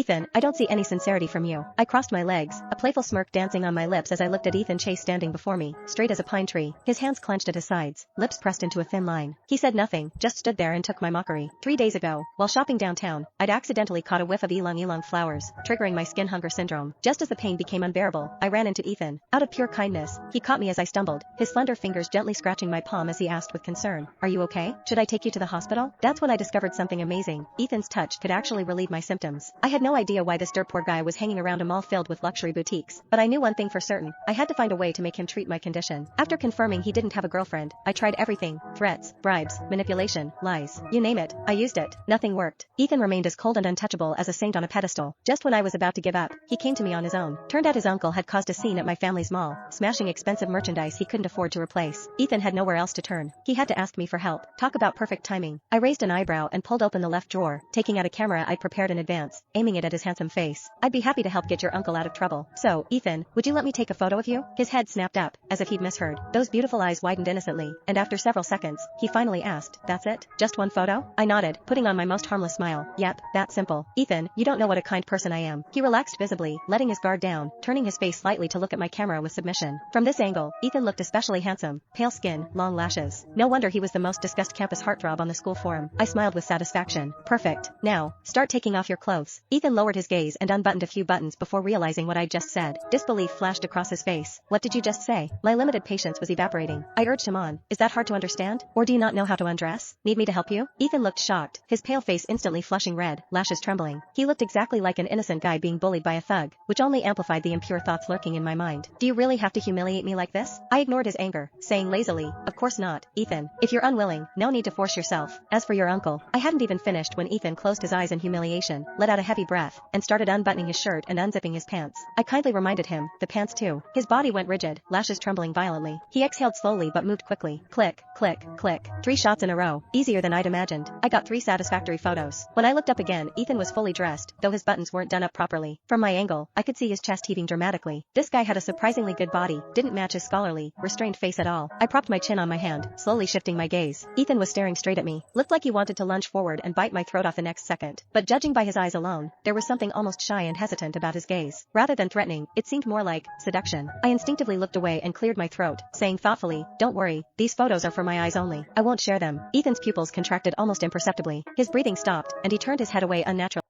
Ethan, I don't see any sincerity from you. I crossed my legs, a playful smirk dancing on my lips as I looked at Ethan Chase standing before me, straight as a pine tree, his hands clenched at his sides, lips pressed into a thin line. He said nothing, just stood there and took my mockery. 3 days ago, while shopping downtown, I'd accidentally caught a whiff of ylang ylang flowers, triggering my skin hunger syndrome. Just as the pain became unbearable, I ran into Ethan. Out of pure kindness, he caught me as I stumbled, his slender fingers gently scratching my palm as he asked with concern, "Are you okay? Should I take you to the hospital?" That's when I discovered something amazing. Ethan's touch could actually relieve my symptoms. I had no idea why this dirt poor guy was hanging around a mall filled with luxury boutiques, but I knew one thing for certain: I had to find a way to make him treat my condition. After confirming he didn't have a girlfriend, I tried everything: threats, bribes, manipulation, lies. You name it, I used it. Nothing worked. Ethan remained as cold and untouchable as a saint on a pedestal. Just when I was about to give up, he came to me on his own. Turned out his uncle had caused a scene at my family's mall, smashing expensive merchandise he couldn't afford to replace. Ethan had nowhere else to turn. He had to ask me for help. Talk about perfect timing. I raised an eyebrow and pulled open the left drawer, taking out a camera I'd prepared in advance, aiming it at his handsome face. "I'd be happy to help get your uncle out of trouble. So, Ethan, would you let me take a photo of you?" His head snapped up, as if he'd misheard. Those beautiful eyes widened innocently, and after several seconds, he finally asked, "That's it? Just one photo?" I nodded, putting on my most harmless smile. "Yep, that simple." "Ethan, you don't know what a kind person I am." He relaxed visibly, letting his guard down, turning his face slightly to look at my camera with submission. From this angle, Ethan looked especially handsome: pale skin, long lashes. No wonder he was the most discussed campus heartthrob on the school forum. I smiled with satisfaction. "Perfect. Now, start taking off your clothes." Ethan lowered his gaze and unbuttoned a few buttons before realizing what I'd just said. Disbelief flashed across his face. "What did you just say?" My limited patience was evaporating. I urged him on. "Is that hard to understand? Or do you not know how to undress? Need me to help you?" Ethan looked shocked, his pale face instantly flushing red, lashes trembling. He looked exactly like an innocent guy being bullied by a thug, which only amplified the impure thoughts lurking in my mind. "Do you really have to humiliate me like this?" I ignored his anger, saying lazily, "Of course not, Ethan. If you're unwilling, no need to force yourself. As for your uncle..." I hadn't even finished when Ethan closed his eyes in humiliation, let out a heavy breath, and started unbuttoning his shirt and unzipping his pants. I kindly reminded him, "The pants too." His body went rigid, lashes trembling violently. He exhaled slowly but moved quickly. Click, click, click. 3 shots in a row, easier than I'd imagined. I got 3 satisfactory photos. When I looked up again, Ethan was fully dressed, though his buttons weren't done up properly. From my angle, I could see his chest heaving dramatically. This guy had a surprisingly good body, didn't match his scholarly, restrained face at all. I propped my chin on my hand, slowly shifting my gaze. Ethan was staring straight at me. Looked like he wanted to lunge forward and bite my throat off the next second. But judging by his eyes alone, there was something almost shy and hesitant about his gaze. Rather than threatening, it seemed more like seduction. I instinctively looked away and cleared my throat, saying thoughtfully, "Don't worry, these photos are for my eyes only. I won't share them." Ethan's pupils contracted almost imperceptibly. His breathing stopped, and he turned his head away unnaturally.